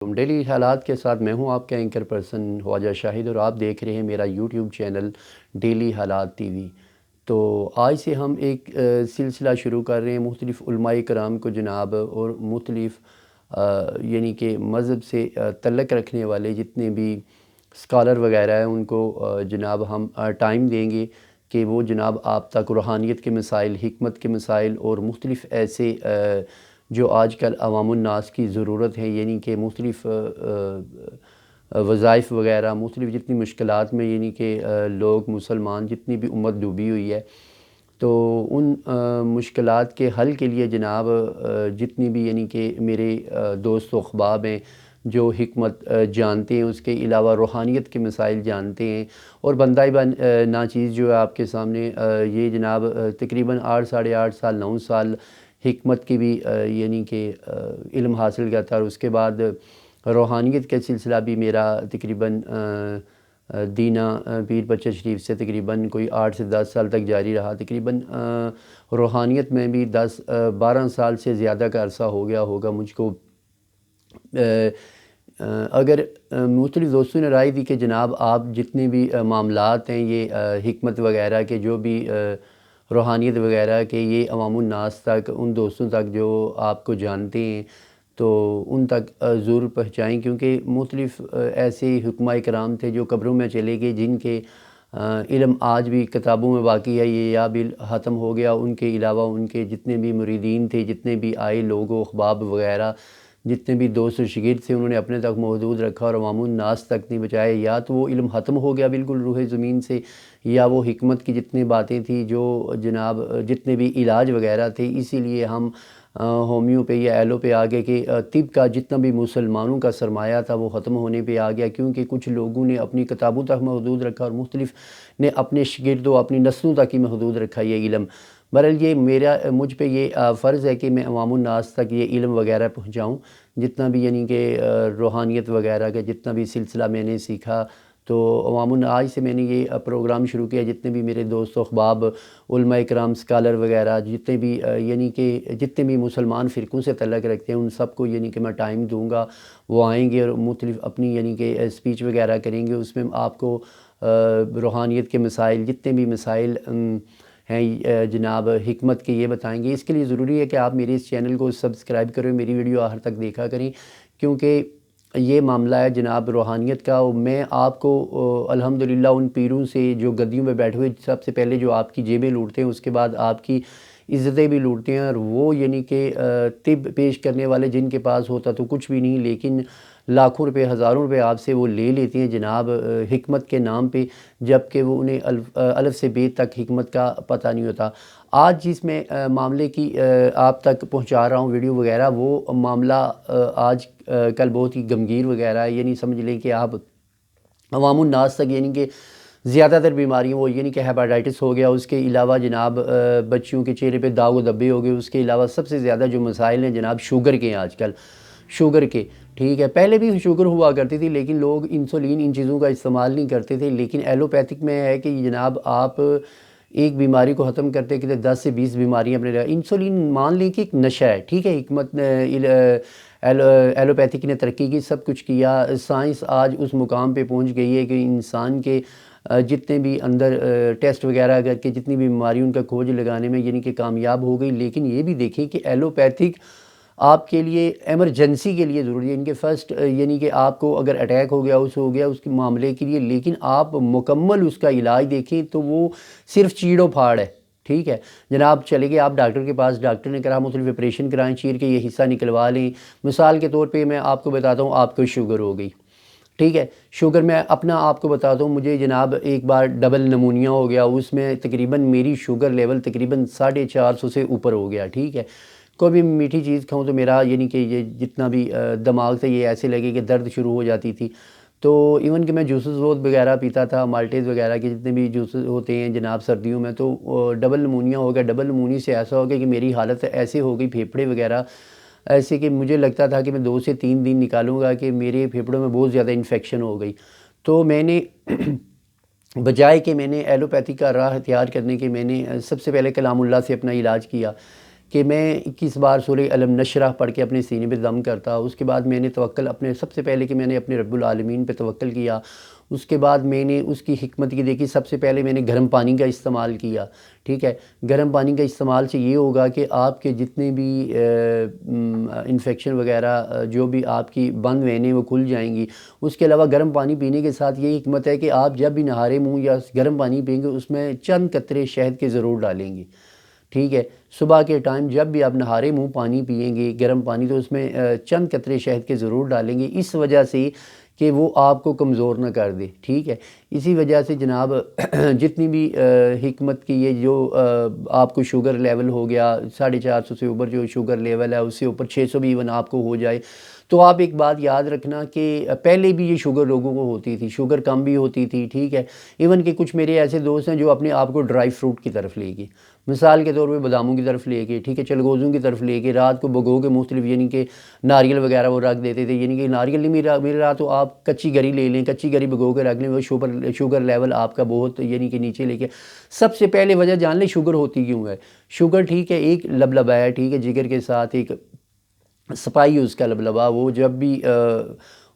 Daily حالات کے ساتھ میں ہوں آپ کا اینکر پرسن خواجہ شاہد، اور آپ دیکھ رہے ہیں میرا یوٹیوب چینل ڈیلی حالات ٹی وی۔ تو آج سے ہم ایک سلسلہ شروع کر رہے ہیں مختلف علماء کرام کو جناب، اور مختلف یعنی کہ مذہب سے تعلق رکھنے والے جتنے بھی اسکالر وغیرہ ہیں ان کو جناب ہم ٹائم دیں گے کہ وہ جناب آپ تک روحانیت کے مسائل، حکمت کے مسائل اور مختلف ایسے جو آج کل عوام الناس کی ضرورت ہے، یعنی کہ مختلف وظائف وغیرہ، مختلف جتنی مشکلات میں یعنی کہ لوگ مسلمان جتنی بھی امت ڈوبی ہوئی ہے، تو ان مشکلات کے حل کے لیے جناب جتنی بھی یعنی کہ میرے دوست و احباب ہیں جو حکمت جانتے ہیں، اس کے علاوہ روحانیت کے مسائل جانتے ہیں، اور بندہ ناچیز جو ہے آپ کے سامنے یہ جناب تقریباً 8 ساڑھے 8 سال 9 سال حکمت کی بھی یعنی کہ علم حاصل کرتا، اور اس کے بعد روحانیت کا سلسلہ بھی میرا تقریباً دینہ پیر بچہ شریف سے تقریباً کوئی 8 سے 10 سال تک جاری رہا۔ تقریباً روحانیت میں بھی 10-12 سال سے زیادہ کا عرصہ ہو گیا ہوگا مجھ کو۔ اگر مختلف دوستوں نے رائے دی کہ جناب آپ جتنے بھی معاملات ہیں یہ حکمت وغیرہ کے، جو بھی روحانیت وغیرہ کے، یہ عوام الناس تک، ان دوستوں تک جو آپ کو جانتے ہیں تو ان تک ضرور پہنچائیں، کیونکہ مختلف ایسے حکماء کرام تھے جو قبروں میں چلے گئے، جن کے علم آج بھی کتابوں میں باقی ہے، یہ یا بھی ختم ہو گیا۔ ان کے علاوہ ان کے جتنے بھی مریدین تھے، جتنے بھی آئے لوگ و احباب وغیرہ، جتنے بھی دوست و شاگرد تھے، انہوں نے اپنے تک محدود رکھا اور عوام الناس تک نہیں بچائے۔ یا تو وہ علم ختم ہو گیا بالکل روح زمین سے، یا وہ حکمت کی جتنی باتیں تھیں جو جناب جتنے بھی علاج وغیرہ تھے، اسی لیے ہم ہومیو پہ یا ایلو پہ آگے کہ طب کا جتنا بھی مسلمانوں کا سرمایہ تھا وہ ختم ہونے پہ آ گیا، کیونکہ کچھ لوگوں نے اپنی کتابوں تک محدود رکھا اور مختلف نے اپنے شاگرد و اپنی نسلوں تک ہی محدود رکھا یہ علم۔ بہرحال یہ مجھ پہ یہ فرض ہے کہ میں عوام الناس تک یہ علم وغیرہ پہنچاؤں، جتنا بھی یعنی کہ روحانیت وغیرہ کا جتنا بھی سلسلہ میں نے سیکھا۔ تو عوام آج سے میں نے یہ پروگرام شروع کیا، جتنے بھی میرے دوست و احباب، علماء کرام، اسکالر وغیرہ، جتنے بھی یعنی کہ جتنے بھی مسلمان فرقوں سے تعلق رکھتے ہیں، ان سب کو یعنی کہ میں ٹائم دوں گا، وہ آئیں گے اور مختلف اپنی یعنی کہ اسپیچ وغیرہ کریں گے۔ اس میں آپ کو روحانیت کے مسائل، جتنے بھی مسائل ہیں جناب حکمت کے، یہ بتائیں گے۔ اس کے لیے ضروری ہے کہ آپ میرے اس چینل کو سبسکرائب کریں، میری ویڈیو آخر تک دیکھا کریں، کیونکہ یہ معاملہ ہے جناب روحانیت کا۔ میں آپ کو الحمدللہ ان پیروں سے جو گدیوں میں بیٹھے ہوئے سب سے پہلے جو آپ کی جیبیں لوٹتے ہیں، اس کے بعد آپ کی عزتیں بھی لوٹتے ہیں، اور وہ یعنی کہ طب پیش کرنے والے جن کے پاس ہوتا تو کچھ بھی نہیں، لیکن لاکھوں روپے، ہزاروں روپے آپ سے وہ لے لیتے ہیں جناب حکمت کے نام پہ، جبکہ وہ انہیں الف سے بے تک حکمت کا پتہ نہیں ہوتا۔ آج جس میں معاملے کی آپ تک پہنچا رہا ہوں ویڈیو وغیرہ، وہ معاملہ آج کل بہت ہی گمگیر وغیرہ ہے، یعنی سمجھ لیں کہ آپ عوام الناس تک یعنی کہ زیادہ تر بیماریاں وہ یعنی کہ ہیپاٹائٹس ہو گیا، اس کے علاوہ جناب بچیوں کے چہرے پہ داغ و دھبے ہو گئے، اس کے علاوہ سب سے زیادہ جو مسائل ہیں جناب شوگر کے ہیں آج کل، شوگر کے، ٹھیک ہے۔ پہلے بھی شوگر ہوا کرتی تھی، لیکن لوگ انسولین ان چیزوں کا استعمال نہیں کرتے تھے، لیکن ایلوپیتھک میں ہے کہ جناب آپ ایک بیماری کو ختم کرتے کہ 10 سے 20 بیماریاں اپنے انسولین مان لیں کہ ایک نشہ ہے، ٹھیک ہے۔ حکمت ایلوپیتھک نے ترقی کی، سب کچھ کیا، سائنس آج اس مقام پہ پہنچ گئی ہے کہ انسان کے جتنے بھی اندر ٹیسٹ وغیرہ کر کے جتنی بھی بیماری ان کا کھوج لگانے میں یعنی کہ کامیاب ہو گئی۔ لیکن یہ بھی دیکھیں کہ ایلوپیتھک آپ کے لیے ایمرجنسی کے لیے ضروری ہے، ان کے فرسٹ یعنی کہ آپ کو اگر اٹیک ہو گیا اس کے معاملے کے لیے، لیکن آپ مکمل اس کا علاج دیکھیں تو وہ صرف چیڑ و پھاڑ ہے، ٹھیک ہے جناب۔ چلے گئے آپ ڈاکٹر کے پاس، ڈاکٹر نے کہا مختلف آپریشن کرائیں، چیر کے یہ حصہ نکلوا لیں۔ مثال کے طور پہ میں آپ کو بتاتا ہوں، آپ کو شوگر ہو گئی، ٹھیک ہے۔ شوگر میں اپنا آپ کو بتاتا ہوں، مجھے جناب ایک بار ڈبل نمونیا ہو گیا، اس میں تقریباً میری شوگر لیول تقریباً 450 سے اوپر ہو گیا، ٹھیک ہے۔ کوئی بھی میٹھی چیز کھاؤں تو میرا یعنی کہ یہ جتنا بھی دماغ سے یہ ایسے لگے کہ درد شروع ہو جاتی تھی۔ تو ایون کہ میں جوسز وغیرہ پیتا تھا، مالٹیز وغیرہ کے جتنے بھی جوسز ہوتے ہیں جناب سردیوں میں، تو ڈبل نمونیا ہو گیا۔ ڈبل نمونیا سے ایسا ہو گیا کہ میری حالت ایسے ہو گئی، پھیپھڑے وغیرہ ایسے کہ مجھے لگتا تھا کہ میں 2 سے 3 دن نکالوں گا کہ میرے پھیپھڑوں میں بہت زیادہ انفیکشن ہو گئی۔ تو میں نے بجائے کہ میں نے ایلوپیتھی کا راہ اختیار کرنے کے، میں نے سب سے پہلے کلام اللہ سے اپنا علاج کیا کہ میں 21 بار سورہ الم نشرح پڑھ کے اپنے سینے پہ دم کرتا. اس کے بعد میں نے توکل اپنے سب سے پہلے کہ میں نے اپنے رب العالمین پہ توکل کیا. اس کے بعد میں نے اس کی حکمت کی دیکھی. سب سے پہلے میں نے گرم پانی کا استعمال کیا. ٹھیک ہے، گرم پانی کا استعمال سے یہ ہوگا کہ آپ کے جتنے بھی انفیکشن وغیرہ جو بھی آپ کی بند وینیں وہ کھل جائیں گی. اس کے علاوہ گرم پانی پینے کے ساتھ یہ حکمت ہے کہ آپ جب بھی نہارے منہ یا گرم پانی پئیں گے اس میں چند قطرے شہد کے ضرور ڈالیں گے. ٹھیک ہے، صبح کے ٹائم جب بھی آپ نہارے منہ پانی پئیں گے گرم پانی تو اس میں چند قطرے شہد کے ضرور ڈالیں گے، اس وجہ سے کہ وہ آپ کو کمزور نہ کر دے. ٹھیک ہے، اسی وجہ سے جناب جتنی بھی حکمت کی یہ جو آپ کو شوگر لیول ہو گیا 450 سے اوپر جو شوگر لیول ہے اس سے اوپر 600 بھی ایون آپ کو ہو جائے تو آپ ایک بات یاد رکھنا کہ پہلے بھی یہ شوگر لوگوں کو ہوتی تھی، شوگر کم بھی ہوتی تھی. ٹھیک ہے، ایون کہ کچھ میرے ایسے دوست ہیں جو اپنے آپ کو ڈرائی فروٹ کی طرف لے گئے، مثال کے طور پہ باداموں کی طرف لے کے، ٹھیک ہے، چلگوزوں کی طرف لے کے رات کو بھگو کے مختلف یعنی کہ ناریل وغیرہ وہ رکھ دیتے تھے. یعنی کہ ناریل نہیں میرے رات تو آپ کچی گری لے لیں، کچی گری بھگو کے رکھ لیں، وہ شوگر لیول آپ کا بہت یعنی کہ نیچے لے کے. سب سے پہلے وجہ جان لیں شوگر ہوتی کیوں ہے. شوگر ٹھیک ہے ایک لبلبا ہے، ٹھیک ہے، جگر کے ساتھ ایک سپائی اس کا لبلبا، وہ جب بھی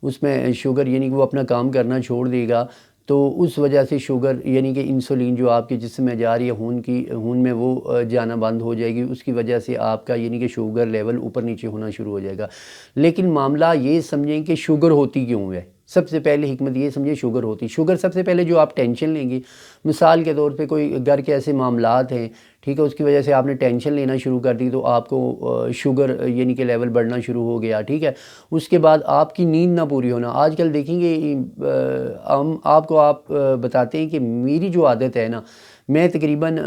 اس میں شوگر یعنی کہ وہ اپنا کام کرنا چھوڑ دے گا تو اس وجہ سے شوگر یعنی کہ انسولین جو آپ کے جسم میں جا رہی ہے خون میں وہ جانا بند ہو جائے گی. اس کی وجہ سے آپ کا یعنی کہ شوگر لیول اوپر نیچے ہونا شروع ہو جائے گا. لیکن معاملہ یہ سمجھیں کہ شوگر ہوتی کیوں ہے. سب سے پہلے حکمت یہ سمجھیں شوگر ہوتی. شوگر سب سے پہلے جو آپ ٹینشن لیں گے، مثال کے طور پہ کوئی گھر کے ایسے معاملات ہیں، ٹھیک ہے، اس کی وجہ سے آپ نے ٹینشن لینا شروع کر دی تو آپ کو شوگر یعنی کہ لیول بڑھنا شروع ہو گیا. ٹھیک ہے، اس کے بعد آپ کی نیند نہ پوری ہونا. آج کل دیکھیں گے ہم آپ بتاتے ہیں کہ میری جو عادت ہے نا، میں تقریباً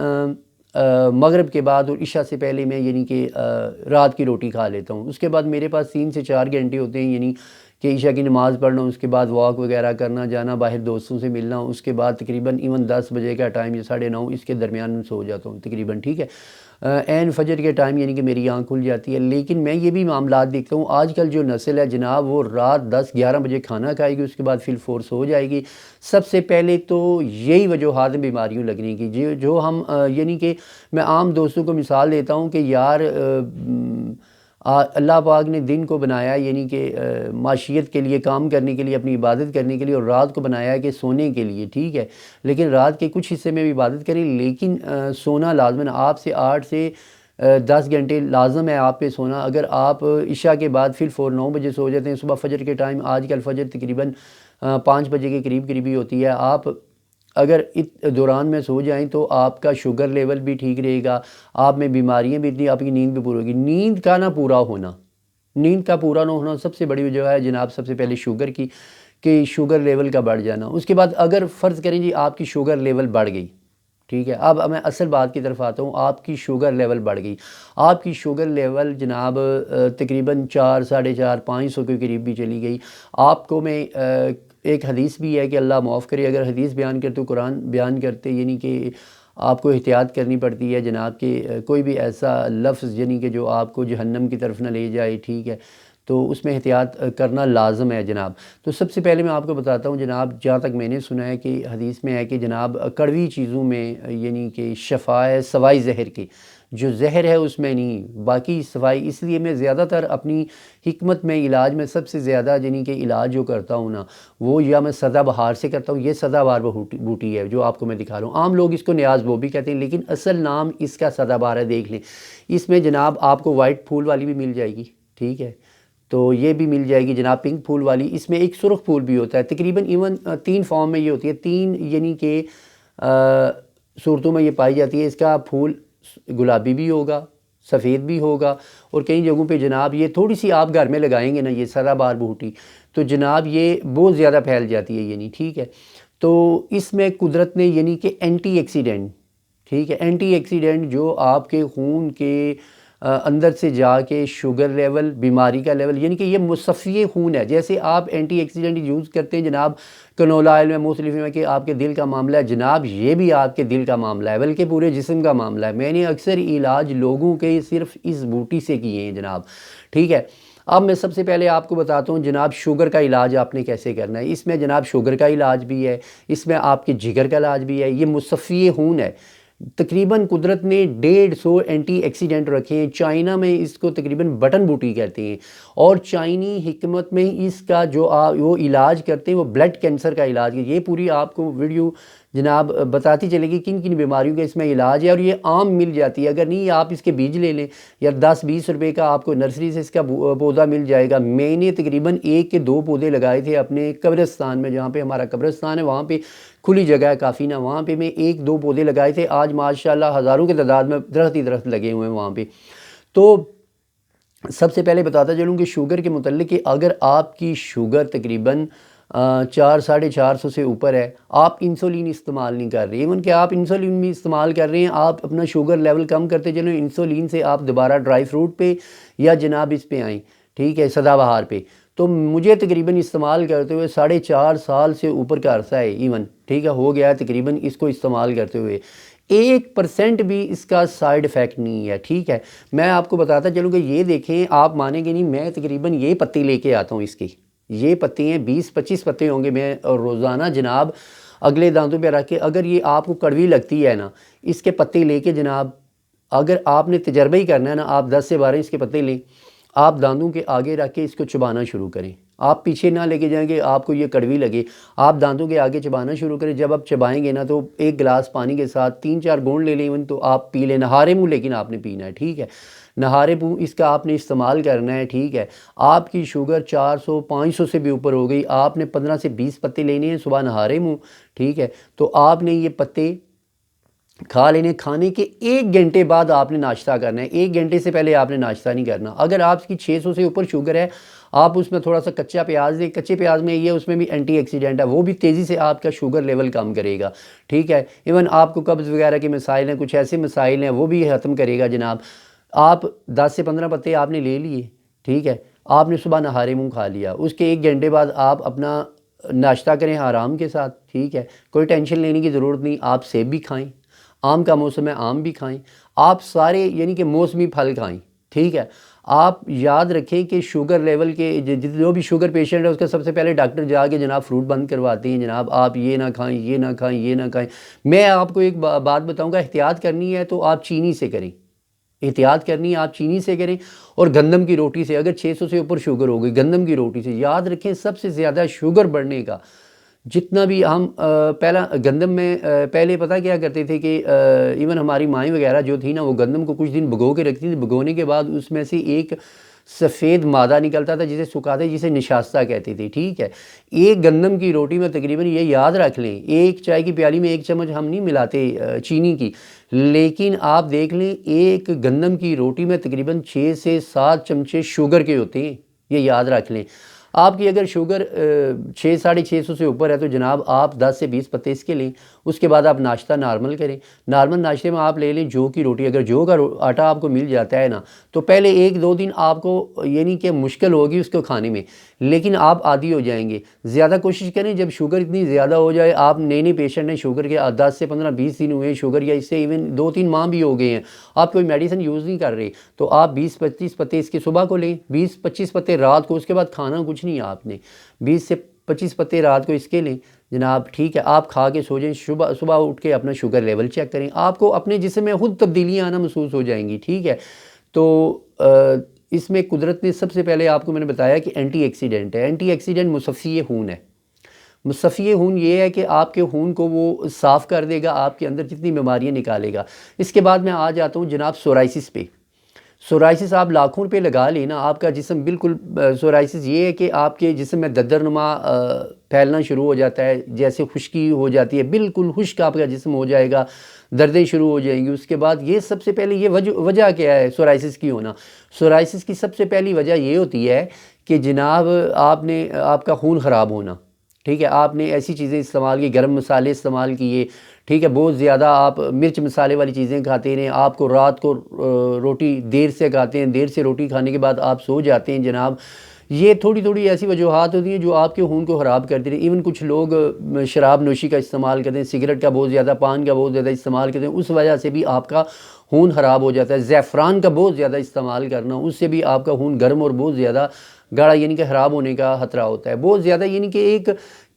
مغرب کے بعد اور عشاء سے پہلے میں یعنی کہ رات کی روٹی کھا لیتا ہوں. اس کے بعد میرے پاس 3 سے 4 گھنٹے ہوتے ہیں یعنی کہ عشاء کی نماز پڑھنا، اس کے بعد واک وغیرہ کرنا، جانا باہر دوستوں سے ملنا، اس کے بعد تقریباً ایون 10 بجے کا ٹائم یا 9:30 اس کے درمیان میں سو جاتا ہوں تقریباً. ٹھیک ہے، عین فجر کے ٹائم یعنی کہ میری آنکھ کھل جاتی ہے. لیکن میں یہ بھی معاملات دیکھتا ہوں آج کل جو نسل ہے جناب وہ رات 10-11 بجے کھانا کھائے گی، اس کے بعد فل فورس ہو جائے گی. سب سے پہلے تو یہی وجوہات ہیں بیماریوں لگنے کی جو ہم یعنی کہ میں عام دوستوں کو مثال دیتا ہوں کہ یار اللہ پاک نے دن کو بنایا یعنی کہ معیشت کے لیے، کام کرنے کے لیے، اپنی عبادت کرنے کے لیے، اور رات کو بنایا ہے کہ سونے کے لیے. ٹھیک ہے، لیکن رات کے کچھ حصے میں بھی عبادت کریں لیکن سونا لازم ہے. آپ سے 8 سے 10 گھنٹے لازم ہے آپ پہ سونا. اگر آپ عشاء کے بعد پھر 9 بجے سو جاتے ہیں، صبح فجر کے ٹائم آج کل فجر تقریباً 5 بجے کے قریب ہی ہوتی ہے، آپ اگر اس دوران میں سو جائیں تو آپ کا شوگر لیول بھی ٹھیک رہے گا، آپ میں بیماریاں بھی اتنی، آپ کی نیند بھی پوری ہوگی. نیند کا نہ پورا ہونا، نیند کا پورا نہ ہونا سب سے بڑی وجہ ہے جناب. سب سے پہلے شوگر کی کہ شوگر لیول کا بڑھ جانا. اس کے بعد اگر فرض کریں جی آپ کی شوگر لیول بڑھ گئی، ٹھیک ہے، اب میں اصل بات کی طرف آتا ہوں. آپ کی شوگر لیول بڑھ گئی، آپ کی شوگر لیول جناب تقریباً 400 450 500 کے قریب بھی چلی گئی. آپ کو میں ایک حدیث بھی ہے کہ اللہ معاف کرے، اگر حدیث بیان کرتے قرآن بیان کرتے یعنی کہ آپ کو احتیاط کرنی پڑتی ہے جناب کہ کوئی بھی ایسا لفظ یعنی کہ جو آپ کو جہنم کی طرف نہ لے جائے. ٹھیک ہے، تو اس میں احتیاط کرنا لازم ہے جناب. تو سب سے پہلے میں آپ کو بتاتا ہوں جناب، جہاں تک میں نے سنا ہے کہ حدیث میں ہے کہ جناب کڑوی چیزوں میں یعنی کہ شفا ہے سوائے زہر کے. جو زہر ہے اس میں نہیں، باقی سوائے. اس لیے میں زیادہ تر اپنی حکمت میں علاج میں سب سے زیادہ یعنی کہ علاج جو کرتا ہوں نا وہ یا میں سدا بہار سے کرتا ہوں. یہ سدا بہار بوٹی ہے جو آپ کو میں دکھا رہا ہوں. عام لوگ اس کو نیاز وہ بھی کہتے ہیں لیکن اصل نام اس کا سدا بہار ہے. دیکھ لیں اس میں جناب آپ کو وائٹ پھول والی بھی مل جائے گی، ٹھیک ہے، تو یہ بھی مل جائے گی جناب پنک پھول والی. اس میں ایک سرخ پھول بھی ہوتا ہے. تقریباً ایون 3 فارم میں یہ ہوتی ہے، 3 یعنی کہ صورتوں میں یہ پائی جاتی ہے. اس کا پھول گلابی بھی ہوگا، سفید بھی ہوگا، اور کئی جگہوں پہ جناب یہ تھوڑی سی آپ گھر میں لگائیں گے نا یہ سدا بہار بوٹی تو جناب یہ بہت زیادہ پھیل جاتی ہے یعنی. ٹھیک ہے، تو اس میں قدرت نے یعنی کہ اینٹی ایکسیڈنٹ، ٹھیک ہے، اینٹی ایکسیڈنٹ جو آپ کے خون کے اندر سے جا کے شوگر لیول، بیماری کا لیول یعنی کہ یہ مصفی خون ہے. جیسے آپ اینٹی ایکسیڈنٹ یوز کرتے ہیں جناب کنولا آئل میں مختلف میں کہ آپ کے دل کا معاملہ ہے، جناب یہ بھی آپ کے دل کا معاملہ ہے بلکہ پورے جسم کا معاملہ ہے. میں نے اکثر علاج لوگوں کے صرف اس بوٹی سے کیے ہیں جناب. ٹھیک ہے، اب میں سب سے پہلے آپ کو بتاتا ہوں جناب شوگر کا علاج آپ نے کیسے کرنا ہے. اس میں جناب شوگر کا علاج بھی ہے، اس میں آپ کے جگر کا علاج بھی ہے. یہ مصفی خون ہے. تقریباً قدرت نے 150 اینٹی ایکسیڈنٹ رکھے ہیں. چائنا میں اس کو تقریباً بٹن بوٹی کہتے ہیں, اور چائنی حکمت میں اس کا جو وہ علاج کرتے ہیں وہ بلڈ کینسر کا علاج ہے. یہ پوری آپ کو ویڈیو جناب بتاتی چلے گی کن کن بیماریوں کا اس میں علاج ہے, اور یہ عام مل جاتی ہے. اگر نہیں آپ اس کے بیج لے لیں یا 10-20 روپے کا آپ کو نرسری سے اس کا پودا مل جائے گا. میں نے تقریباً 1 کے 2 پودے لگائے تھے اپنے قبرستان میں, جہاں پہ ہمارا قبرستان ہے وہاں پہ کھلی جگہ ہے کافی نا, وہاں پہ میں 1-2 پودے لگائے تھے. آج ماشاءاللہ ہزاروں کے تعداد میں درخت ہی درخت لگے ہوئے ہیں وہاں پہ. تو سب سے پہلے بتاتا چلوں کہ شوگر کے متعلق کہ اگر آپ کی شوگر تقریباً 400-450 سے اوپر ہے, آپ انسولین استعمال نہیں کر رہے, ایون کہ آپ انسولین بھی استعمال کر رہے ہیں, آپ اپنا شوگر لیول کم کرتے چلیں. انسولین سے آپ دوبارہ ڈرائی فروٹ پہ یا جناب اس پہ آئیں, ٹھیک ہے, سدا بہار پہ. تو مجھے تقریباً استعمال کرتے ہوئے 4.5 سال سے اوپر کا عرصہ ہے ایون, ٹھیک ہے, ہو گیا ہے تقریباً اس کو استعمال کرتے ہوئے. 1% بھی اس کا سائیڈ افیکٹ نہیں ہے, ٹھیک ہے. میں آپ کو بتاتا چلوں کہ یہ دیکھیں, آپ مانیں گے نہیں, میں تقریباً یہ پتی لے کے آتا ہوں اس کی, یہ پتے ہیں 20-25 پتے ہوں گے میں, اور روزانہ جناب اگلے دانتوں پہ رکھ کے, اگر یہ آپ کو کڑوی لگتی ہے نا, اس کے پتے لے کے جناب, اگر آپ نے تجربہ ہی کرنا ہے نا, آپ 10 سے 12 اس کے پتے لیں, آپ دانتوں کے آگے رکھ کے اس کو چبانا شروع کریں. آپ پیچھے نہ لے کے جائیں کہ آپ کو یہ کڑوی لگے, آپ دانتوں کے آگے چبانا شروع کریں. جب آپ چبائیں گے نا تو 1 گلاس پانی کے ساتھ 3-4 گھونٹ لے لیں ایون, تو آپ پی لیں نہارے منہ, لیکن آپ نے پینا ہے, ٹھیک ہے, نہارے منہ اس کا آپ نے استعمال کرنا ہے, ٹھیک ہے. آپ کی شوگر 400-500 سے بھی اوپر ہو گئی, آپ نے 15 سے 20 پتے لینے ہیں صبح نہارے منہ, ٹھیک ہے. تو آپ نے یہ پتے کھا لینے, کھانے کے 1 گھنٹے بعد آپ نے ناشتہ کرنا ہے. 1 گھنٹے سے پہلے آپ نے ناشتہ نہیں کرنا. اگر آپ کی 600 سے اوپر شوگر ہے, آپ اس میں تھوڑا سا کچا پیاز دیں. کچے پیاز میں یہ اس میں بھی اینٹی ایکسیڈنٹ ہے, وہ بھی تیزی سے آپ کا شوگر لیول کم کرے گا, ٹھیک ہے. ایون آپ کو قبض وغیرہ کے مسائل ہیں, کچھ ایسے مسائل ہیں, وہ بھی ختم کرے گا جناب. آپ 10 سے 15 پتے آپ نے لے لیے, ٹھیک ہے, آپ نے صبح نہارے منہ کھا لیا. اس کے 1 گھنٹے بعد آپ اپنا ناشتہ کریں آرام کے ساتھ, ٹھیک ہے, کوئی ٹینشن لینے کی ضرورت نہیں. آپ سیب بھی کھائیں, آم کا موسم ہے آم بھی کھائیں, آپ سارے یعنی کہ موسمی پھل کھائیں, ٹھیک ہے. آپ یاد رکھیں کہ شوگر لیول کے جو بھی شوگر پیشنٹ ہے اس کا سب سے پہلے ڈاکٹر جا کے جناب فروٹ بند کرواتے ہیں, جناب آپ یہ نہ کھائیں, یہ نہ کھائیں, یہ نہ کھائیں. میں آپ کو ایک بات بتاؤں گا, احتیاط کرنی ہے تو آپ چینی سے کریں, احتیاط کرنی ہے آپ چینی سے کریں, اور گندم کی روٹی سے. اگر 600 سے اوپر شوگر ہو گئی, گندم کی روٹی سے. یاد رکھیں سب سے زیادہ شوگر بڑھنے کا جتنا بھی ہم پہلا گندم میں پہلے پتہ کیا کرتے تھے کہ ایون ہماری مائیں وغیرہ جو تھی نا, وہ گندم کو کچھ دن بھگو کے رکھتی تھی. بھگونے کے بعد اس میں سے ایک سفید مادہ نکلتا تھا جسے سکھاتے, جسے نشاستہ کہتے تھے, ٹھیک ہے. ایک گندم کی روٹی میں تقریباً یہ یاد رکھ لیں, 1 چائے کی پیالی میں 1 چمچ ہم نہیں ملاتے چینی کی, لیکن آپ دیکھ لیں ایک گندم کی روٹی میں تقریباً 6 سے 7 چمچے شوگر کے ہوتے ہیں, یہ یاد رکھ لیں. آپ کی اگر شوگر 600-650 سے اوپر ہے تو جناب آپ 10 سے 20 پتے اس کے لیں. اس کے بعد آپ ناشتہ نارمل کریں. نارمل ناشتے میں آپ لے لیں جو کی روٹی. اگر جو کا آٹا آپ کو مل جاتا ہے نا, تو پہلے 1-2 دن آپ کو یعنی کہ مشکل ہوگی اس کو کھانے میں, لیکن آپ عادی ہو جائیں گے. زیادہ کوشش کریں جب شوگر اتنی زیادہ ہو جائے, آپ نئے پیشنٹ ہیں شوگر کے, 10 سے 15-20 دن ہوئے شوگر, یا اس سے ایون 2-3 ماہ بھی ہو گئے ہیں, آپ کوئی میڈیسن یوز نہیں کر رہے, تو آپ 20-25 پتے اس کے صبح کو لیں, 20-25 پتے رات کو. اس کے بعد کھانا کچھ نہیں آپ نے, 20 سے 25 پتے رات کو اس کے لیں جناب, ٹھیک ہے. آپ کھا کے سو جائیں, صبح اٹھ کے اپنا شوگر لیول چیک کریں, آپ کو اپنے جسم میں خود تبدیلیاں آنا محسوس ہو جائیں گی, ٹھیک ہے. تو اس میں قدرت نے سب سے پہلے آپ کو میں نے بتایا کہ اینٹی ایکسیڈنٹ ہے. اینٹی ایکسیڈنٹ مصفی خون ہے. مصفی خون یہ ہے کہ آپ کے خون کو وہ صاف کر دے گا, آپ کے اندر جتنی بیماریاں نکالے گا. اس کے بعد میں آ جاتا ہوں جناب سورائسس پہ. سورائسس آپ لاکھوں روپے لگا لینا, آپ کا جسم بالکل سورائسس یہ ہے کہ آپ کے جسم میں ددرنما پھیلنا شروع ہو جاتا ہے, جیسے خشکی ہو جاتی ہے, بالکل خشک آپ کا جسم ہو جائے گا, دردیں شروع ہو جائیں گی. اس کے بعد یہ سب سے پہلے یہ وجہ کیا ہے سورائسس کی ہونا؟ سورائسس کی سب سے پہلی وجہ یہ ہوتی ہے کہ جناب آپ کا خون خراب ہونا, ٹھیک ہے. آپ نے ایسی چیزیں استعمال کی, گرم مسالے استعمال کیے, ٹھیک ہے, بہت زیادہ آپ مرچ مسالے والی چیزیں کھاتے رہیں, آپ کو رات کو روٹی دیر سے کھاتے ہیں, دیر سے روٹی کھانے کے بعد آپ سو جاتے ہیں جناب. یہ تھوڑی ایسی وجوہات ہوتی ہیں جو آپ کے خون کو خراب کرتی رہیں. ایون کچھ لوگ شراب نوشی کا استعمال کرتے ہیں, سگریٹ کا بہت زیادہ, پان کا بہت زیادہ استعمال کرتے ہیں, اس وجہ سے بھی آپ کا خون خراب ہو جاتا ہے. زعفران کا بہت زیادہ استعمال کرنا, اس سے بھی آپ کا خون گرم اور بہت زیادہ گاڑھا یعنی کہ خراب ہونے کا خطرہ ہوتا ہے. بہت زیادہ یعنی کہ ایک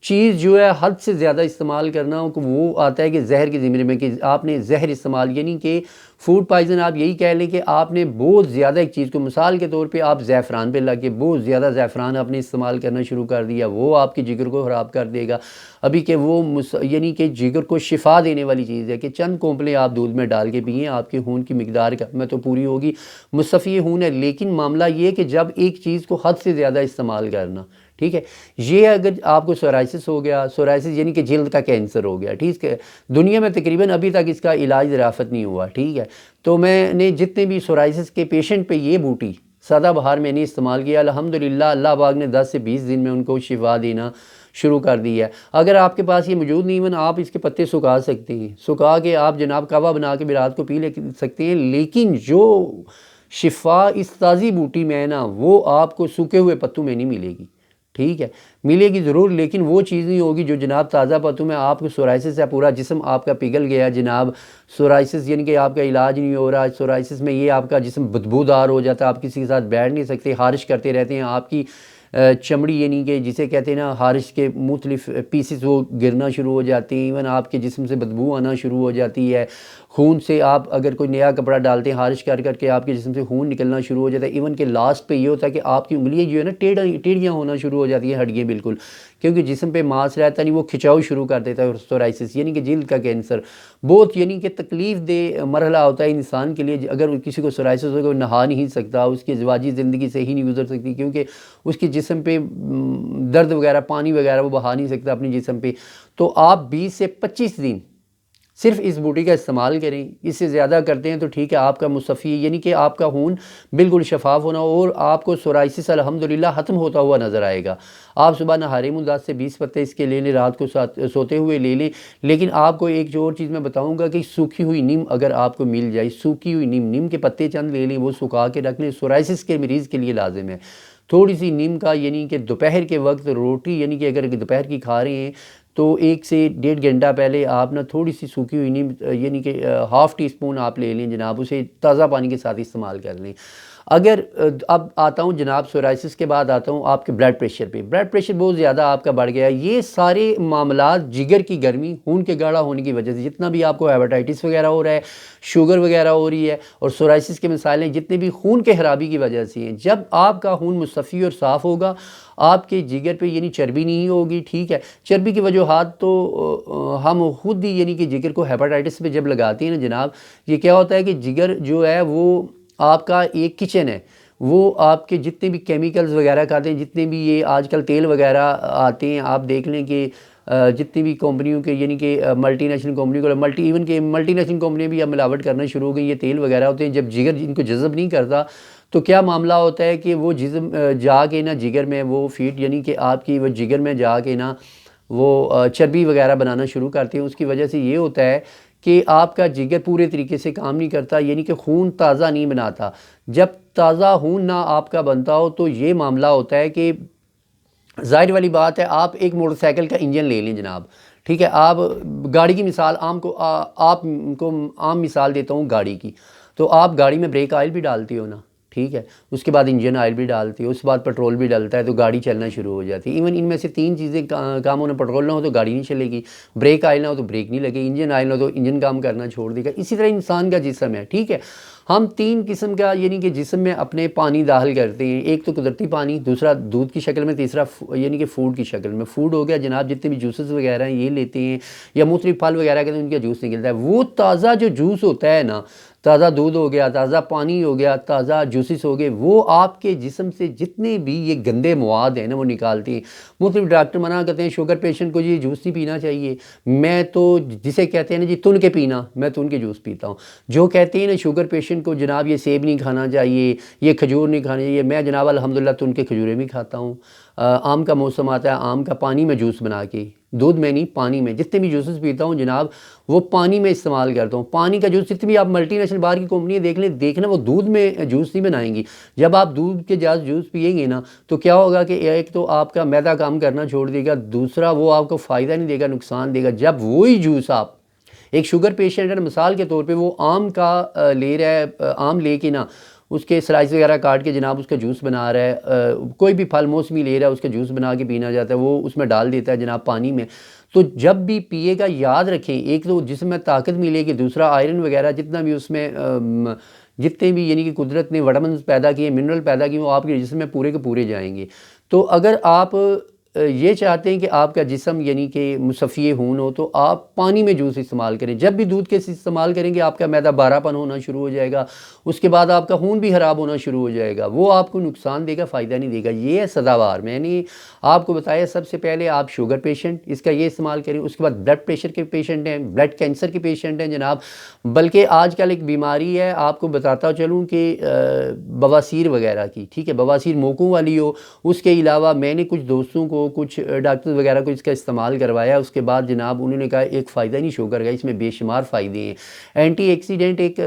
چیز جو ہے حد سے زیادہ استعمال کرنا وہ آتا ہے کہ زہر کے ضمن میں، کہ آپ نے زہر استعمال، یعنی کہ فوڈ پائزن آپ یہی کہہ لیں کہ آپ نے بہت زیادہ ایک چیز کو، مثال کے طور پہ آپ زعفران پہ لگ کے بہت زیادہ زعفران آپ نے استعمال کرنا شروع کر دیا، وہ آپ کے جگر کو خراب کر دے گا۔ ابھی کہ وہ یعنی کہ جگر کو شفا دینے والی چیز ہے کہ چند کونپلیں آپ دودھ میں ڈال کے پئیں، آپ کے خون کی مقدار میں تو پوری ہوگی، مصفی خون ہے۔ لیکن معاملہ یہ ہے کہ جب ایک چیز کو حد سے زیادہ استعمال کرنا، ٹھیک ہے، یہ اگر آپ کو سورائسس ہو گیا، سورائسس یعنی کہ جلد کا کینسر ہو گیا، ٹھیک ہے، دنیا میں تقریباً ابھی تک اس کا علاج دریافت نہیں ہوا، ٹھیک ہے، تو میں نے جتنے بھی سورائسس کے پیشنٹ پہ یہ بوٹی سادہ بہار میں نے استعمال کیا، الحمدللہ اللہ پاک نے 10 سے 20 دن میں ان کو شفا دینا شروع کر دی ہے۔ اگر آپ کے پاس یہ موجود نہیں ہے، آپ اس کے پتے سکھا سکتے ہیں، سکھا کے آپ جناب قہوہ بنا کے بھی رات کو پی لے سکتے ہیں، لیکن جو شفا اس تازی بوٹی میں ہے نا، وہ آپ کو سوکھے ہوئے پتوں میں نہیں ملے گی، ٹھیک ہے، ملے گی ضرور، لیکن وہ چیز نہیں ہوگی جو جناب تازہ پتوں میں آپ کو سورائسس ہے، پورا جسم آپ کا پگھل گیا جناب، سورائسس یعنی کہ آپ کا علاج نہیں ہو رہا، سورائسس میں یہ آپ کا جسم بدبودار ہو جاتا ہے، آپ کسی کے ساتھ بیٹھ نہیں سکتے، خارش کرتے رہتے ہیں، آپ کی چمڑی یعنی کہ جسے کہتے ہیں نا خارش کے مختلف پیسز وہ گرنا شروع ہو جاتے ہیں، ایون آپ کے جسم سے بدبو آنا شروع ہو جاتی ہے، خون سے آپ اگر کوئی نیا کپڑا ڈالتے ہیں خارش کر کر کے آپ کے جسم سے خون نکلنا شروع ہو جاتا ہے، ایون کہ لاسٹ پہ یہ ہوتا ہے کہ آپ کی انگلیاں جو ہے نا ٹیڑھیاں ہونا شروع ہو جاتی ہیں، ہڈیاں بالکل، کیونکہ جسم پہ ماس رہتا نہیں، وہ کھچاؤ شروع کر دیتا ہے، سورائسس یعنی کہ جلد کا کینسر بہت یعنی کہ تکلیف دہ مرحلہ ہوتا ہے انسان کے لیے۔ اگر کسی کو سورائسس ہوگا وہ نہا نہیں سکتا، اس کی ازدواجی زندگی صحیح نہیں گزر سکتی، کیونکہ اس کے جسم پہ درد وغیرہ پانی وغیرہ وہ بہا نہیں سکتا اپنے جسم پہ۔ تو آپ 20 سے 25 دن صرف اس بوٹی کا استعمال کریں، اس سے زیادہ کرتے ہیں تو ٹھیک ہے، آپ کا مصفی یعنی کہ آپ کا خون بالکل شفاف ہونا، اور آپ کو سورائسس الحمدللہ ختم ہوتا ہوا نظر آئے گا۔ آپ صبح نہارے منہ 10 سے 20 پتے اس کے لے لیں، رات کو سوتے ہوئے لے لیں، لیکن آپ کو ایک جو اور چیز میں بتاؤں گا کہ سوکھی ہوئی نیم اگر آپ کو مل جائے، سوکھی ہوئی نیم کے پتے چند لے لیں، وہ سکھا کے رکھ لیں، سورائسس کے مریض کے لیے لازم ہے۔ تھوڑی سی نیم کا یعنی کہ دوپہر کے وقت روٹی یعنی کہ اگر دوپہر کی کھا رہے ہیں تو 1 سے 1.5 گھنٹہ پہلے آپ نا تھوڑی سی سوکھی ہوئی نیم یعنی کہ ½ ٹی اسپون آپ لے لیں جناب، اسے تازہ پانی کے ساتھ استعمال کر لیں۔ اگر اب آتا ہوں جناب سورائسس کے بعد آتا ہوں آپ کے بلڈ پریشر پہ، بلڈ پریشر بہت زیادہ آپ کا بڑھ گیا ہے، یہ سارے معاملات جگر کی گرمی، خون کے گاڑھا ہونے کی وجہ سے، جتنا بھی آپ کو ہیپاٹائٹس وغیرہ ہو رہا ہے، شوگر وغیرہ ہو رہی ہے، اور سورائسس کے مسائل ہیں، جتنے بھی خون کے خرابی کی وجہ سے ہیں، جب آپ کا خون مصفی اور صاف ہوگا، آپ کے جگر پہ یعنی چربی نہیں ہوگی، ٹھیک ہے، چربی کی وجوہات تو ہم خود ہی یعنی کہ جگر کو ہیپاٹائٹس پہ جب لگاتے ہیں نا جناب، یہ کیا ہوتا ہے کہ جگر جو ہے وہ آپ کا ایک کچن ہے، وہ آپ کے جتنے بھی کیمیکلز وغیرہ کھاتے ہیں، جتنے بھی یہ آج کل تیل وغیرہ آتے ہیں، آپ دیکھ لیں کہ جتنی بھی کمپنیوں کے یعنی کہ ملٹی نیشنل کمپنی کو ایون کہ ملٹی نیشنل کمپنیاں بھی اب ملاوٹ کرنا شروع ہو گئی، یہ تیل وغیرہ ہوتے ہیں، جب جگر ان کو جذب نہیں کرتا تو کیا معاملہ ہوتا ہے کہ وہ جسم جا کے نا جگر میں وہ فیٹ یعنی کہ آپ کی وہ جگر میں جا کے نا وہ چربی وغیرہ بنانا شروع کرتے ہیں، اس کی وجہ سے یہ ہوتا ہے کہ آپ کا جگر پورے طریقے سے کام نہیں کرتا، یعنی کہ خون تازہ نہیں بناتا۔ جب تازہ خون نہ آپ کا بنتا ہو تو یہ معاملہ ہوتا ہے کہ ظاہر والی بات ہے، آپ ایک موٹر سائیکل کا انجن لے لیں جناب، ٹھیک ہے، آپ گاڑی کی مثال آپ کو عام مثال دیتا ہوں گاڑی کی، تو آپ گاڑی میں بریک آئل بھی ڈالتے ہو نا، ٹھیک ہے، اس کے بعد انجن آئل بھی ڈالتے ہو، اس کے بعد پیٹرول بھی ڈلتا ہے تو گاڑی چلنا شروع ہو جاتی ہے۔ ایون ان میں سے 3 چیزیں کام ہونا، پیٹرول نہ ہو تو گاڑی نہیں چلے گی، بریک آئل نہ ہو تو بریک نہیں لگے، انجن آئل نہ ہو تو انجن کام کرنا چھوڑ دے گا۔ اسی طرح انسان کا جسم ہے، ٹھیک ہے، ہم 3 قسم کا یعنی کہ جسم میں اپنے پانی داخل کرتے ہیں، ایک تو قدرتی پانی، دوسرا دودھ کی شکل میں، تیسرا یعنی کہ فوڈ کی شکل میں۔ فوڈ ہو گیا جناب جتنے بھی جوسز وغیرہ ہیں یہ لیتے ہیں، یا مختلف پھل وغیرہ کے ان کا جوس نکلتا ہے، وہ تازہ جو جوس ہوتا ہے نا، تازہ دودھ ہو گیا، تازہ پانی ہو گیا، تازہ جوسز ہو گئے، وہ آپ کے جسم سے جتنے بھی یہ گندے مواد ہیں نا وہ نکالتے ہیں۔ مختلف ڈاکٹر منع کرتے ہیں شوگر پیشنٹ کو یہ جوس نہیں پینا چاہیے، میں تو جسے کہتے ہیں نا جی تن کے پینا، میں تن کے جوس پیتا ہوں۔ جو کہتے ہیں نا شوگر پیشنٹ کو جناب یہ سیب نہیں کھانا چاہیے، یہ کھجور نہیں کھانا چاہیے، میں جناب الحمدللہ تن کے کھجوریں بھی کھاتا ہوں۔ آم کا موسم آتا ہے، آم کا پانی میں جوس بنا کے، دودھ میں نہیں پانی میں، جتنے بھی جوسز پیتا ہوں جناب وہ پانی میں استعمال کرتا ہوں۔ پانی کا جوس جتنے بھی آپ ملٹی نیشنل باہر کی کمپنیاں دیکھ لیں، دیکھنا وہ دودھ میں جوس نہیں بنائیں گی۔ جب آپ دودھ کے جاز جوس پیئیں گے نا تو کیا ہوگا کہ ایک تو آپ کا معدہ کام کرنا چھوڑ دے گا، دوسرا وہ آپ کو فائدہ نہیں دے گا، نقصان دے گا۔ جب وہی جوس آپ ایک شوگر پیشنٹ ہے مثال کے طور پہ وہ آم کا لے رہا ہے، آم لے کے نا اس کے سلائس وغیرہ کاٹ کے جناب اس کا جوس بنا رہا ہے، کوئی بھی پھل موسمی لے رہا ہے اس کا جوس بنا کے پینا جاتا ہے، وہ اس میں ڈال دیتا ہے جناب پانی میں، تو جب بھی پیے گا یاد رکھیں ایک تو جسم میں طاقت ملے گی، دوسرا آئرن وغیرہ جتنا بھی اس میں جتنے بھی یعنی کہ قدرت نے وٹامنز پیدا کیے، منرل پیدا کیے، وہ آپ کے جسم میں پورے کے پورے جائیں گے۔ تو اگر آپ یہ چاہتے ہیں کہ آپ کا جسم یعنی کہ مصفی خون ہو تو آپ پانی میں جوس استعمال کریں۔ جب بھی دودھ کے استعمال کریں گے آپ کا معدہ بارہ پن ہونا شروع ہو جائے گا، اس کے بعد آپ کا خون بھی خراب ہونا شروع ہو جائے گا، وہ آپ کو نقصان دے گا، فائدہ نہیں دے گا۔ یہ ہے سزاوار۔ میں نے آپ کو بتایا سب سے پہلے آپ شوگر پیشنٹ اس کا یہ استعمال کریں، اس کے بعد بلڈ پریشر کے پیشنٹ ہیں، بلڈ کینسر کے پیشنٹ ہیں جناب، بلکہ آج کل ایک بیماری ہے آپ کو بتاتا چلوں کہ بواسیر وغیرہ کی، ٹھیک ہے، بواسیر موقعوں والی ہو، اس کے علاوہ میں نے کچھ دوستوں کو کچھ ڈاکٹر وغیرہ کو اس کا استعمال کروایا، اس کے بعد جناب انہوں نے کہا ایک فائدہ نہیں شوگر کا، اس میں بے شمار فائدے ہیں۔ اینٹی ایکسیڈنٹ ایک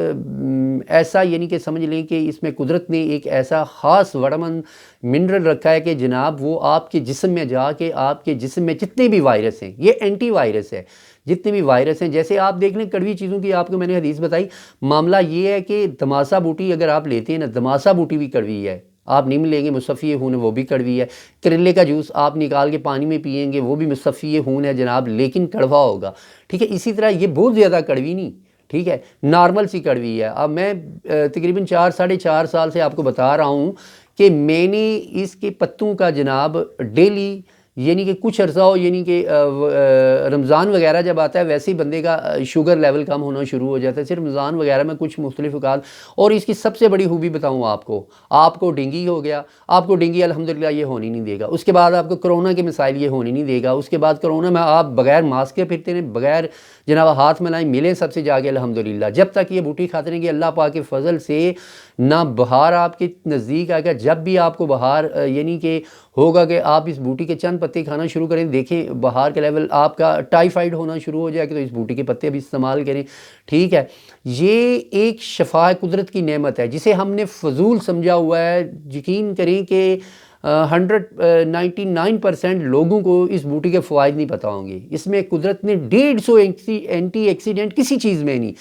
ایسا یعنی کہ سمجھ لیں کہ اس میں قدرت نے ایک ایسا خاص وٹامن منرل رکھا ہے کہ جناب وہ آپ کے جسم میں جا کے آپ کے جسم میں جتنے بھی وائرس ہیں، یہ اینٹی وائرس ہے، جتنے بھی وائرس ہیں، جیسے آپ دیکھ لیں کڑوی چیزوں کی آپ کو میں نے حدیث بتائی، معاملہ یہ ہے کہ دماسا بوٹی اگر آپ لیتے ہیں نا، دماسا بوٹی بھی کڑوی ہے، آپ نیم لیں گے مصفی خون ہے وہ بھی کڑوی ہے، کریلے کا جوس آپ نکال کے پانی میں پئیں گے وہ بھی مصفی خون ہے جناب، لیکن کڑوا ہوگا، ٹھیک ہے۔ اسی طرح یہ بہت زیادہ کڑوی نہیں، ٹھیک ہے، نارمل سی کڑوی ہے۔ اب میں تقریباً 4 ساڑھے 4 سال سے آپ کو بتا رہا ہوں کہ میں نے اس کے پتوں کا جناب ڈیلی یعنی کہ کچھ عرصہ ہو، یعنی کہ رمضان وغیرہ جب آتا ہے ویسے ہی بندے کا شوگر لیول کم ہونا شروع ہو جاتا ہے، صرف رمضان وغیرہ میں کچھ مختلف اوقات۔ اور اس کی سب سے بڑی خوبی بتاؤں آپ کو ڈینگی ہو گیا، آپ کو ڈینگی الحمدللہ یہ ہونے نہیں دے گا، اس کے بعد آپ کو کرونا کے مسائل یہ ہونے نہیں دے گا، اس کے بعد کرونا میں آپ بغیر ماسک کے پھرتے ہیں، بغیر جناب ہاتھ ملائیں، ملیں سب سے جا کے الحمدللہ، جب تک یہ بوٹی کھاتے رہیں گے اللہ پاک کے فضل سے نہ بہار آپ کے نزدیک آئے گا۔ جب بھی آپ کو بہار یعنی کہ ہوگا کہ آپ اس بوٹی کے چند پتے کھانا شروع کریں، دیکھیں بہار کا لیول آپ کا ٹائیفائڈ ہونا شروع ہو جائے گا، تو اس بوٹی کے پتے بھی استعمال کریں، ٹھیک ہے۔ یہ ایک شفا قدرت کی نعمت ہے جسے ہم نے فضول سمجھا ہوا ہے۔ یقین کریں کہ 99% لوگوں کو اس بوٹی کے فوائد نہیں پتہ ہوں گے۔ اس میں قدرت نے 150 اینٹی ایکسیڈنٹ کسی چیز میں نہیں،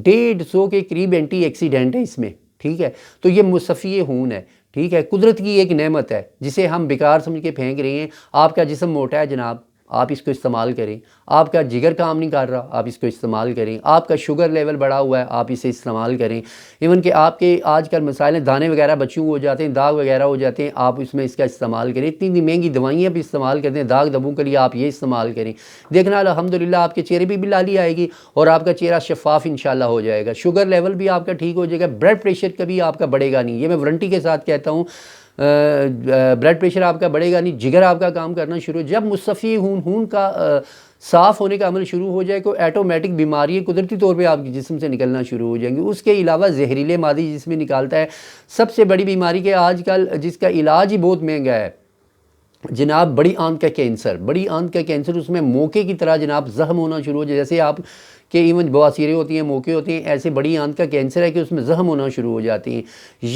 150 کے قریب اینٹی ایکسیڈنٹ ہے اس میں، ٹھیک ہے۔ تو یہ مصفی خون ہے، ٹھیک ہے، قدرت کی ایک نعمت ہے جسے ہم بیکار سمجھ کے پھینک رہے ہیں۔ آپ کا جسم موٹا ہے جناب، آپ اس کو استعمال کریں۔ آپ کا جگر کام نہیں کر رہا، آپ اس کو استعمال کریں۔ آپ کا شوگر لیول بڑھا ہوا ہے، آپ اسے استعمال کریں۔ ایون کہ آپ کے آج کل مسائل ہیں، دانے وغیرہ بچوں ہو جاتے ہیں، داغ وغیرہ ہو جاتے ہیں، آپ اس میں اس کا استعمال کریں۔ اتنی مہنگی دوائیاں بھی استعمال کرتے ہیں داغ دبوں کے لیے، آپ یہ استعمال کریں، دیکھنا الحمدللہ آپ کے چہرے پہ بھی لالی آئے گی اور آپ کا چہرہ شفاف انشاءاللہ ہو جائے گا، شوگر لیول بھی آپ کا ٹھیک ہو جائے گا، بلڈ پریشر کبھی آپ کا بڑھے گا نہیں، یہ میں وارنٹی کے ساتھ کہتا ہوں۔ بلڈ پریشر آپ کا بڑھے گا نہیں، جگر آپ کا کام کرنا شروع، جب مصفی خون کا صاف ہونے کا عمل شروع ہو جائے کوئی آٹومیٹک بیماری قدرتی طور پہ آپ کے جسم سے نکلنا شروع ہو جائیں گے۔ اس کے علاوہ زہریلے مادے جس میں نکالتا ہے، سب سے بڑی بیماری کہ آج کل جس کا علاج ہی بہت مہنگا ہے جناب، بڑی آنت کا کینسر، بڑی آنت کا کینسر، اس میں موقع کی طرح جناب زخم ہونا شروع ہو جائے، جیسے آپ کہ ایون بواسیریں ہوتی ہیں، موقع ہوتے ہیں، ایسے بڑی آنت کا کینسر ہے کہ اس میں زخم ہونا شروع ہو جاتی ہیں۔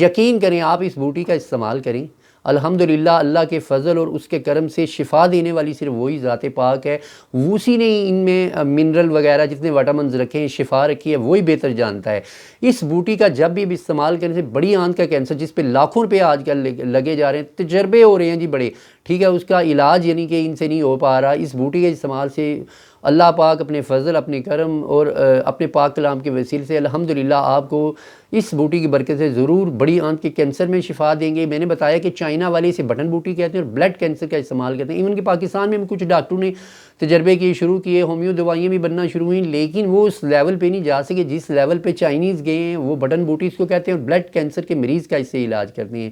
یقین کریں آپ اس بوٹی کا استعمال کریں، الحمدللہ اللہ کے فضل اور اس کے کرم سے شفا دینے والی صرف وہی ذات پاک ہے، اسی نے ان میں منرل وغیرہ جتنے وٹامنز رکھے ہیں، شفا رکھی ہے، وہی بہتر جانتا ہے۔ اس بوٹی کا جب بھی استعمال کرنے سے بڑی آنت کا کینسر جس پہ لاکھوں روپے آج کل لگے جا رہے ہیں، تجربے ہو رہے ہیں جی بڑے، ٹھیک ہے، اس کا علاج یعنی کہ ان سے نہیں ہو پا رہا، اس بوٹی کے استعمال سے اللہ پاک اپنے فضل، اپنے کرم اور اپنے پاک کلام کے وسیلے سے الحمدللہ آپ کو اس بوٹی کی برکت سے ضرور بڑی آنت کے کینسر میں شفا دیں گے۔ میں نے بتایا کہ چائنا والے اسے بٹن بوٹی کہتے ہیں اور بلڈ کینسر کا استعمال کرتے ہیں، ایون کہ پاکستان میں کچھ ڈاکٹروں نے تجربے کیے شروع کیے، ہومیو دوائیاں بھی بننا شروع ہوئیں، لیکن وہ اس لیول پہ نہیں جا سکے جس لیول پہ چائنیز گئے ہیں، وہ بٹن بوٹی اس کو کہتے ہیں اور بلڈ کینسر کے مریض کا اس سے علاج کرتے ہیں۔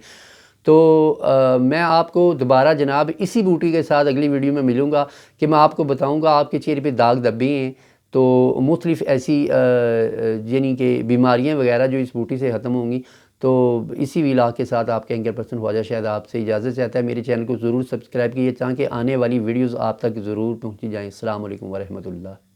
تو میں آپ کو دوبارہ جناب اسی بوٹی کے ساتھ اگلی ویڈیو میں ملوں گا کہ میں آپ کو بتاؤں گا آپ کے چہرے پہ داغ دبے ہیں تو مختلف ایسی یعنی کہ بیماریاں وغیرہ جو اس بوٹی سے ختم ہوں گی۔ تو اسی ویلاگ کے ساتھ آپ کے اینکر پرسن خواجہ شاہد آپ سے اجازت چاہتا ہے، میرے چینل کو ضرور سبسکرائب کیجیے تاکہ آنے والی ویڈیوز آپ تک ضرور پہنچی جائیں۔ السلام علیکم ورحمۃ اللہ۔